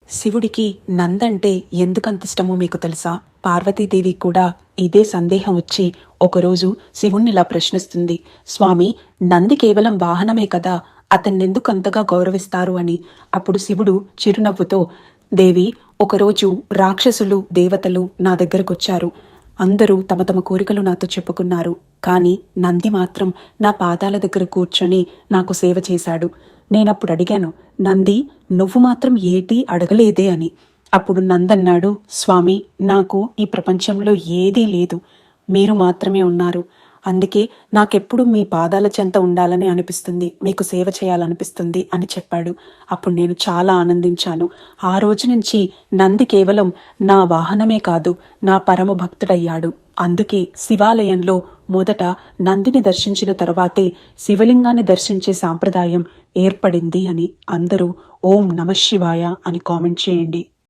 శివుడికి నందంటే ఎందుకంత ఇష్టమో మీకు తెలుసా? పార్వతీదేవి కూడా ఇదే సందేహం వచ్చి ఒకరోజు శివుణ్ణిలా ప్రశ్నిస్తుంది. స్వామి, నంది కేవలం వాహనమే కదా, అతన్నెందుకు అంతగా గౌరవిస్తారు అని. అప్పుడు శివుడు చిరునవ్వుతో, దేవి, ఒకరోజు రాక్షసులు దేవతలు నా దగ్గరకొచ్చారు. అందరూ తమ తమ కోరికలు నాతో చెప్పుకున్నారు. కానీ నంది మాత్రం నా పాదాల దగ్గర కూర్చొని నాకు సేవ చేశాడు. నేనప్పుడు అడిగాను, నంది, నువ్వు మాత్రం ఏదీ అడగలేదే అని. అప్పుడు నందన్నాడు, స్వామి, నాకు ఈ ప్రపంచంలో ఏదీ లేదు, మీరు మాత్రమే ఉన్నారు. అందుకే నాకెప్పుడు మీ పాదాల చెంత ఉండాలని అనిపిస్తుంది, మీకు సేవ చేయాలనిపిస్తుంది అని చెప్పాడు. అప్పుడు నేను చాలా ఆనందించాను. ఆ రోజు నుంచి నంది కేవలం నా వాహనమే కాదు, నా పరమ భక్తుడయ్యాడు. అందుకే శివాలయంలో మొదట నందిని దర్శించిన తర్వాతే శివలింగాన్ని దర్శించే సాంప్రదాయం ఏర్పడింది అని అందరూ ఓం నమః శివాయ అని కామెంట్ చేయండి.